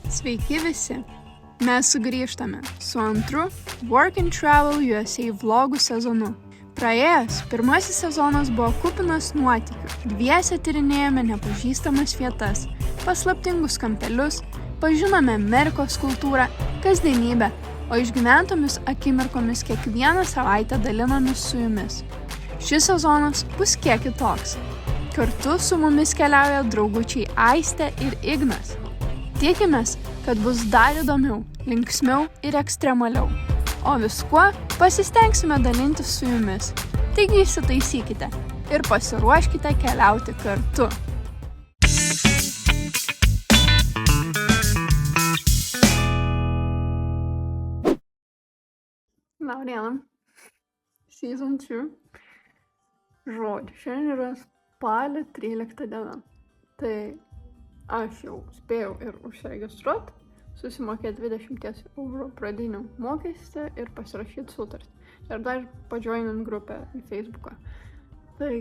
Sveiki visi! Mes sugrįžtame su antru Work and Travel USA vlogų sezonu. Praėjęs pirmasis sezonas buvo kupinas nuotykių. Dviese tyrinėjome nepažįstamas vietas, paslaptingus kampelius, pažinome Amerikos kultūrą, kasdienybę, o išgyventomis akimirkomis kiekvieną savaitę dalinomės su jumis. Šis sezonas bus kiek kitoks. Kartu su mumis keliauja draugučiai Aistė ir Ignas. Tikimės, kad bus dar įdomiau, linksmiau ir ekstremaliau. O viskuo pasistengsime dalintis su jumis. Taigi įsitaisykite ir pasiruoškite keliauti kartu. Labadiena. Season 2. Žodžiu, šiandien yra spalio 13 diena. Tai aš jau spėjau ir užsiregistruoti, susimokėti 20 eurų pradinių mokestį ir pasirašyti sutartį. Ir dar pajoinint grupę į Facebooką. Tai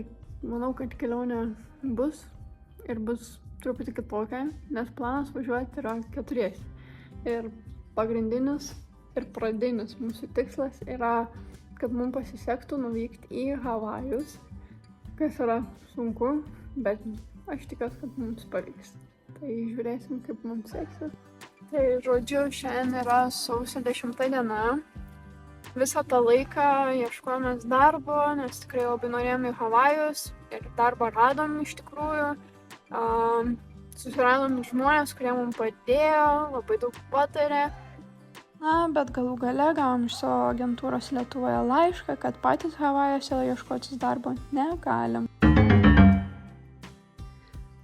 manau, kad kelionė bus truputį kitokia, nes planas važiuoti yra 4. Ir pagrindinis ir pradinis mūsų tikslas yra, kad mums pasisektų nuvykti į Havajus, kas yra sunku, bet aš tikiuosi, kad mums pavyks. Tai žiūrėsim, kaip mums seksis. Tai žodžiu, šiandien yra sausio 10 diena. Visą tą laiką ieškojomės darbo, nes tikrai labai norėjome į Havajus ir darbą radom iš tikrųjų. Susiradom žmonės, kurie mums padėjo, labai daug patarė. Bet galų gale gavom iš savo agentūros Lietuvoje laišką, kad patys Havajuose ieškotis darbo negalim.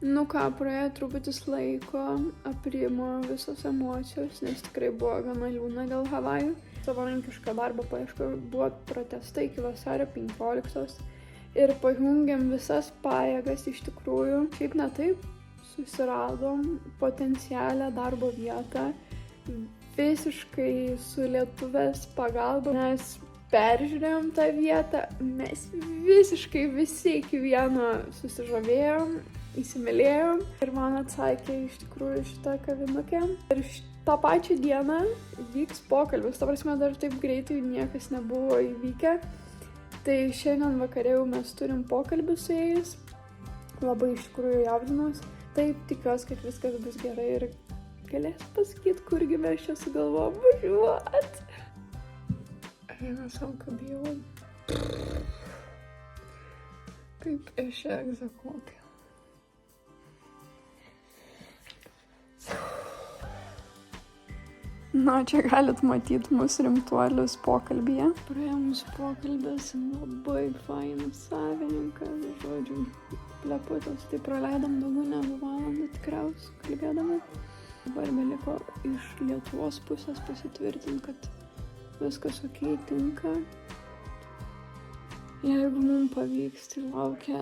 Nu ką, praėjo truputis laiko, aprimo visos emocijos, nes tikrai buvo gana liūdna dėl Havajų. Savarankišką darbą paieškojau, buvo protestai iki vasario 15 ir pajungėm visas pajėgas iš tikrųjų. Šiaip ne taip, susiradom potencialią darbo vietą visiškai su lietuvės pagalba, nes peržiūrėjom tą vietą, mes visiškai visi iki vieno susižavėjom, įsimylėjom ir man atsakė iš tikrųjų šitą kavinukė. Ir tą pačią dieną vyks pokalbis, ta prasme dar taip greitai niekas nebuvo įvykę. Tai šiandien vakare jau mes turim pokalbį su jais, labai iš tikrųjų jaudinuos. Taip, tikiuosi, kad viskas bus gerai ir galės pasakyti, kurgi mes čia sugalvojom važiuot. Eina savo kabėjau. Kaip aš ją egzekuoju. Na, čia galit matyti mūsų rimtuolius pokalbyje. Praėjo mūsų pokalbis, labai fainas savininkas, žodžiu, pleputas. Tai praleidom daugiau negu valandą tikriausiai kalbėdami. Dabar beliko iš Lietuvos pusės pasitvirtinti, kad viskas okei, tinka. Jeigu mums pavyks, tai laukia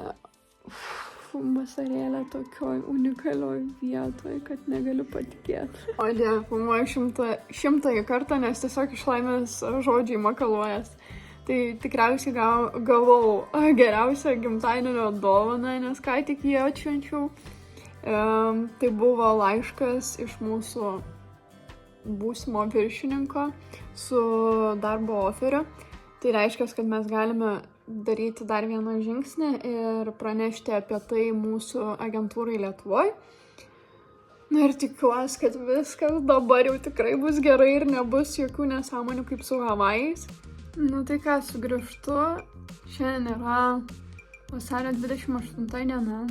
vasarėlė tokioj unikalioj vietoj, kad negaliu patikėti. O Dieve, filmuoju šimtąjį kartą, nes tiesiog iš laimės žodžiai makaluojas. Tai tikriausiai gavau geriausią gimtadienio dovaną, nes ką tik jį atšvenčiau. Tai buvo laiškas iš mūsų būsimo viršininko su darbo oferiu. Tai reiškia, kad mes galime daryti dar vieną žingsnį ir pranešti apie tai mūsų agentūrai Lietuvoje. Na ir tikiuosi, kad viskas dabar jau tikrai bus gerai ir nebus jokių nesąmonių kaip su Havajais. Nu tai ką, sugrįžtu. Šiandien yra vasario 28 diena.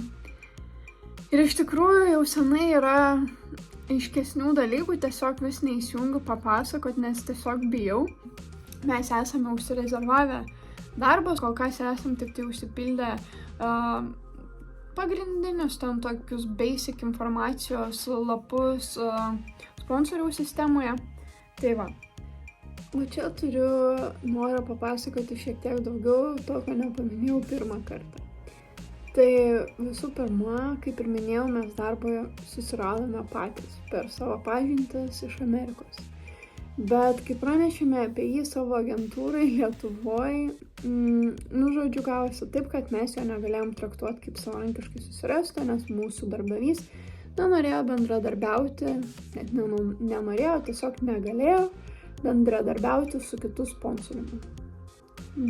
Ir iš tikrųjų jau senai yra aiškesnių dalykų, tiesiog vis neįsijungiu papasakot, nes tiesiog bijau. Mes esame užsirezervavę darbus, kol kas esam tik tai užsipildę pagrindinius ten tokius basic informacijos lapus sponsorių sistemoje. Tai va. O čia noriu papasakoti šiek tiek daugiau to, ko nepaminėjau pirmą kartą. Tai visų pirma, kaip ir minėjau, mes darbą susiradome patys per savo pažintis iš Amerikos. Bet kai pranešėme apie jį savo agentūrai Lietuvoje, žodžiu, gavosi taip, kad mes jo negalėjom traktuoti kaip savarankiškai susirasti, nes mūsų darbdavys nenorėjo bendradarbiauti, net nenorėjo, tiesiog negalėjo bendradarbiauti su kitų sponsoriumi.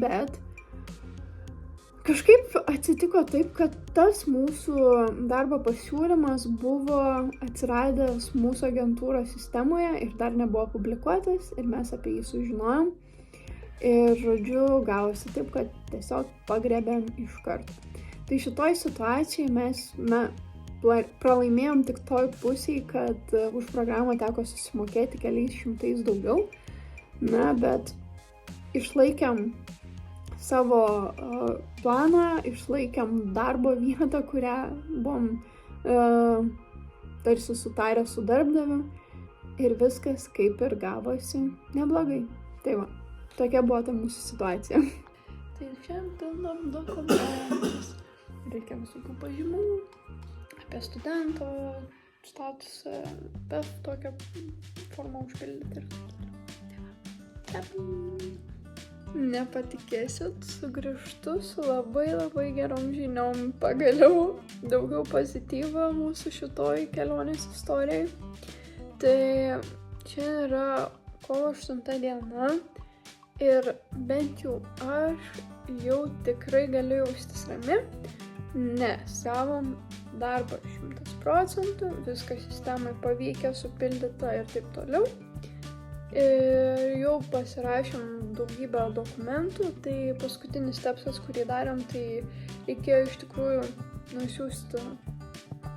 Bet kažkaip atsitiko taip, kad tas mūsų darbo pasiūlymas buvo atsiradęs mūsų agentūros sistemoje ir dar nebuvo publikuotas ir mes apie jį sužinojom. Ir žodžiu, gavosi taip, kad tiesiog pagrebėm iš karto. Tai šitoj situacijai mes, pralaimėjom tik toj pusėj, kad už programą teko susimokėti keliais šimtais daugiau. Bet išlaikėm savo planą, išlaikėm darbo vietą, kurią buvom tarsi sutarę su darbdaviu ir viskas kaip ir gavosi neblogai. Tai va, tokia buvo ta mūsų situacija. Tai čia pildom dokumentus. Reikia visokių pažymų apie studento statusą, bet tokią formą užpildyti ir tai va. Nepatikėsit, sugrįžtu su labai gerom žiniom. Pagaliau daugiau pozityvo mūsų šitoj kelionės istorijai. Tai čia yra kovo 8 diena ir bent jau aš jau tikrai galiu jaustis rami, nes gavom darbą 100%, viskas sistemai pavykę, supildyta ir taip toliau. Ir jau pasirašėm daugybę dokumentų, tai paskutinis stepsas, kurį darėm, tai reikėjo iš tikrųjų nusiųsti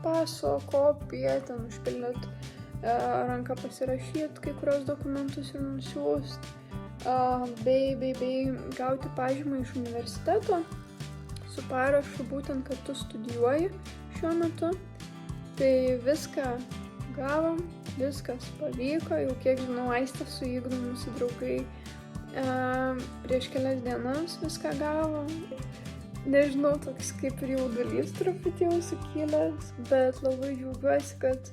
paso, kopiją, ten užpildyti, ranką pasirašyti kai kurios dokumentus ir nusiųsti, bei gauti pažymą iš universiteto su parašu būtent, kad tu studijuoji šiuo metu. Tai viską gavom. Viskas pavyko, jau kiek žinau, Aistė su Ignu, mūsų draugai, prieš kelias dienas viską gavo. Nežinau, toks kaip ir jaudulys truputį jau sukilęs, bet labai džiaugiuosi, kad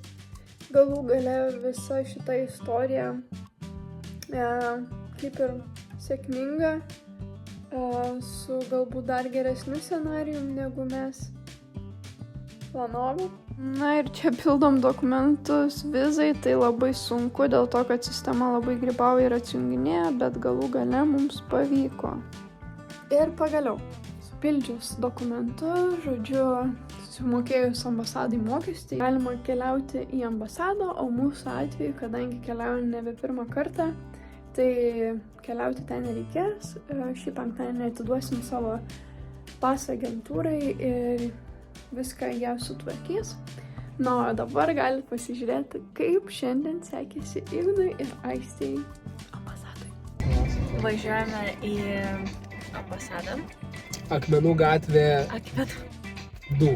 galų gale visa šita istorija kaip ir sėkminga, su galbūt dar geresniu scenarijum, negu mes planavom. Na ir čia pildom dokumentus vizai, tai labai sunku dėl to, kad sistema labai grybauja ir atsijunginėja, bet galų gale mums pavyko. Ir pagaliau, supildžius dokumentus, žodžiu, susimokėjus ambasadai mokestį, galima keliauti į ambasadą, o mūsų atveju, kadangi keliaujame nebe pirmą kartą, tai keliauti ten nereikės. Šį penktadienį atiduosim savo pasą agentūrai ir viską jie sutvarkys. Na, o dabar galit pasižiūrėti, kaip šiandien sekėsi Ignui ir Aistei ambasadai. Važiuojame į ambasadą. Akmenų gatvė 2.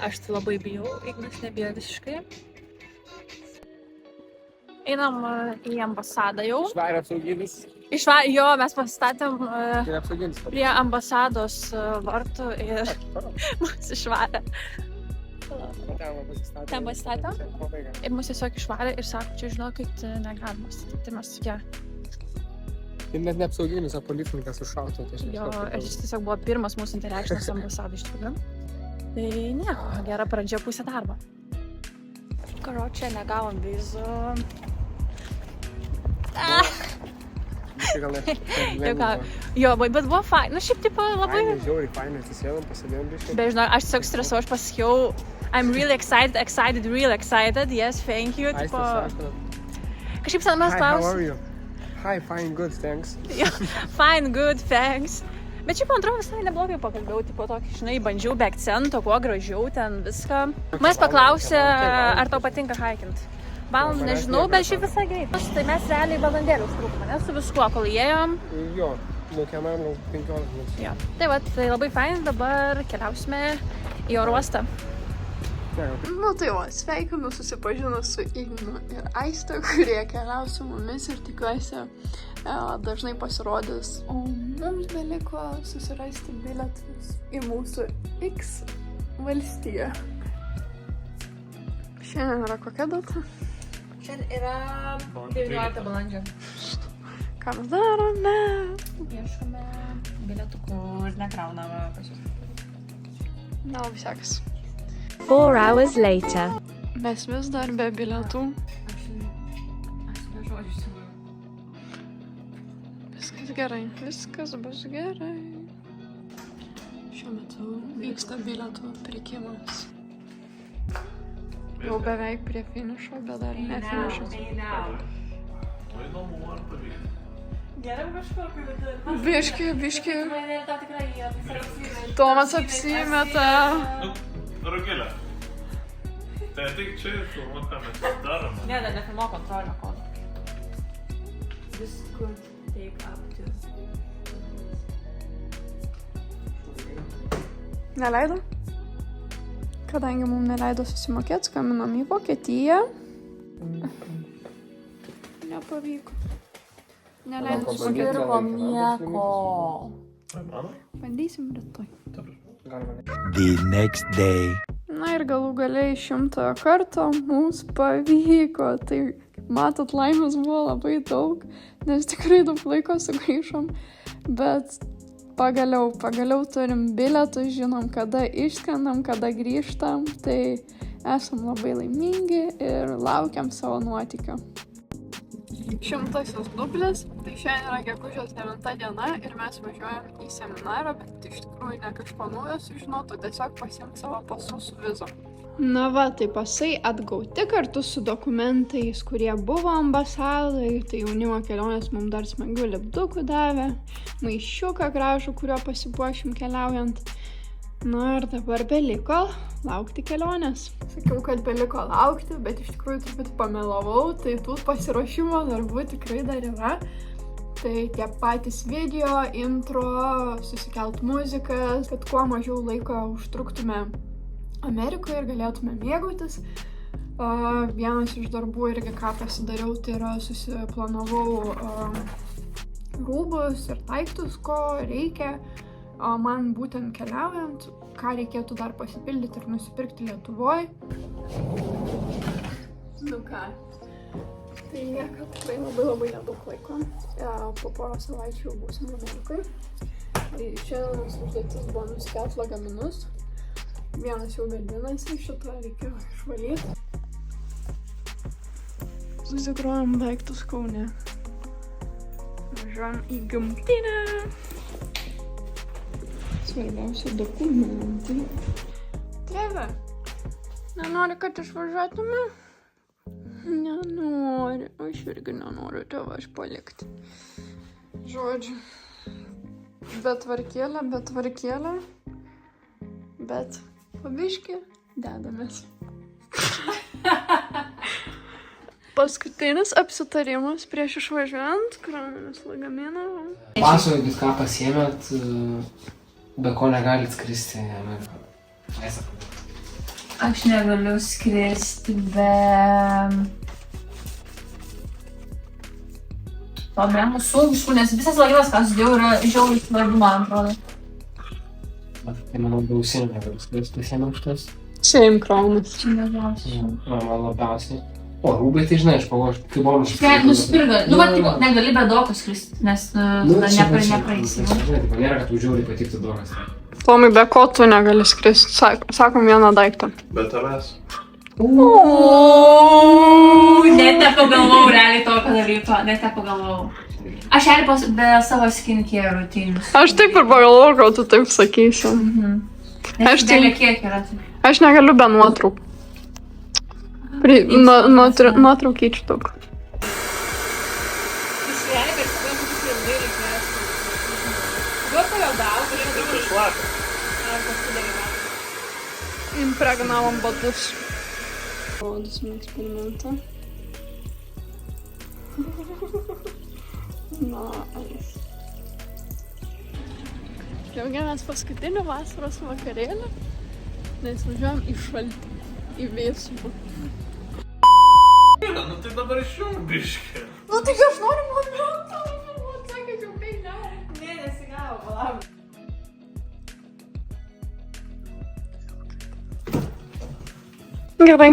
Aš tai labai bijau, Ignas nebijo visiškai. Einam į ambasadą jau. Išvarė apsauginis. Jo, mes pasistatėm prie ambasados vartų ir mus išvarė. Ten pasistatėm ir mus tiesiog išvarė ir sako, čia žinokit, negalima statyti. Tai mes tokie. Ir net ne apsauginis, o policininkas užšauto. Jo, ir jis tiesiog buvo pirmas mūsų interactionas ambasadai iš tikrųjų. Tai nieko, gera pradžia, pusė darbo. Karočią, negavom vizų. Jo, bet buvo fain, nu šiaip tipo labai... Žiauriai fainai, atsisėdom, pasėdėjom biškai. Bet žinau, aš tiesiog stresau, aš pasakiau, I'm really excited, yes, thank you, tipo... Kažkaip sen mes Hi, klausėm. how are you? Hi, fine, good, thanks. Fine, good, thanks. Bet šiaip, man atrodo, visai neblogai pakalbėjau, tipo tokį, žinai, bandžiau be akcento, kuo gražiau ten viską. Manęs paklausė, ar tau patinka hikint. Valandų nežinau, bet šiaip visai greit. Tai mes realiai valandėlį užtrukome, nes su viskuo, kol įėjom. Jo, laukiamam 15 minučių. Jo. Tai va, tai labai fain, dabar keliausime į oro uostą. Nu tai va, sveikinu susipažinus su Ignu ir Aiste, kurie keliaus su mumis ir tikiuosi dažnai pasirodys. O mums beliko susirasti bilietus į mūsų X valstiją. Šiandien yra kokia data? Šiandien yra 19 balandžio. Ką mes darome? Ieškome bilietų, kur nekraunama pas jūs. Na, labai sekas. 4 hours later. Mes vis dar be bilietų. Viskas gerai, viskas bus gerai. Šiuo metu vyksta bilietų pirkimas. Jau beveik prie finišo, bet dar ne finišas. Biški. Tomas apsimeta. Rugilė. Tai tik čia filmuot, ką mes darom. Ne, dar nefilmuo kontrolinio kodo. This could take up to... Neleido? Kadangi mums neleido susimokėti, skaminom į Vokietiją. Nepavyko. Neleido susimokėti. nieko. Bandysim rytoj. The next day. Na ir galų galiai 100 kartą mums pavyko. Tai, matot, laimės buvo labai daug, nes tikrai daug laiko sugaišom. Bet pagaliau turim bilietus, žinom, kada išskrendam, kada grįžtam. Tai esam labai laimingi ir laukiam savo nuotykio. 100-asis dublis, tai šiandien yra gegužės 9 diena ir mes važiuojam į seminarą, bet iš tikrųjų ne kažko naujo sužinotų, tiesiog pasiimti savo pasus su vizom. Na va, tai pasai atgauti kartu su dokumentais, kurie buvo ambasadai, tai jaunimo kelionės mums dar smagių lipdukų davė, maišiuką gražų, kurio pasipuošim keliaujant. Na ir dabar beliko laukti kelionės. Sakiau, kad beliko laukti, bet iš tikrųjų truputį pamelavau, tai tų pasiruošimo darbų tikrai dar yra. Tai tie patys video, intro, susikelt muzikas, kad kuo mažiau laiko užtruktume Amerikoje ir galėtume mėgautis. Vienas iš darbų irgi, ką pasidariau, tai yra susiplanavau rūbus ir daiktus, ko reikia. Man būtent keliaujant, ką reikėtų dar pasipildyti ir nusipirkti Lietuvoje. Nu ką, tai lieka tikrai labai nedaug laiko. Po porą savaičių jau būsim Amerikoje. Tai šiandienos užduotis buvo nusikelt lagaminus. Vienas jau gadinasi, šitą reikia išvalyti. Susikrovėm daiktus Kaune. Važiuojam į gimtinę. Svarbiausia dokumentai. Tėve, nenori, kad išvažiuotume? Nenori, aš irgi nenoriu tavęs palikti. Žodžiu, betvarkėlė, bet pabiški dedamės. Paskutinis apsitarimas prieš išvažiuojant, krovėmės lagaminą. Pasakokit, ką pasiėmėt, be ko negalit skristi į Ameriką. Aš negaliu skristi be... problemų su visų, nes visas laivas, ką sudėjau, yra žiauriai svarbu, man atrodo. Tai manau, be ausinių negaliu skristi, pasiėmėm šitas. Same kraunas. Čia nežiausiai. Man labiausiai. O, rūbai, tai žinai, aš pagalvoju, kai buvom Nusipirga. Nu, va, tipo, negali be dokos skristi, nes nepraeisi. Nėra, kad žiauriai patiktų dokas. Tomai, be ko tu negali skristi? Sakom vieną daiktą. Be tavęs. Net nepagalvojau realiai to padaryto, net nepagalvojau. Aš realiai be savo skincare rutinus. Aš taip ir pagalvojau, kad tu taip sakysi. Nes dėlė kiek yra. Aš negaliu be nuotraukų. Nuotraukyčių daug. Impregnavom batus. Rodysim eksperimentą. Nice. Džiaugiamės paskutiniu vasaros vakarėlį, nes važiuojam į šaltį, į vėsumą. Nu tai dabar išjung biškį. Nu tai aš noriu momentą, sakė, jau tai ne. Ne, nesigavo, palauk. Gerai,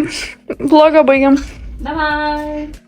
blogą baigiam. Bye bye.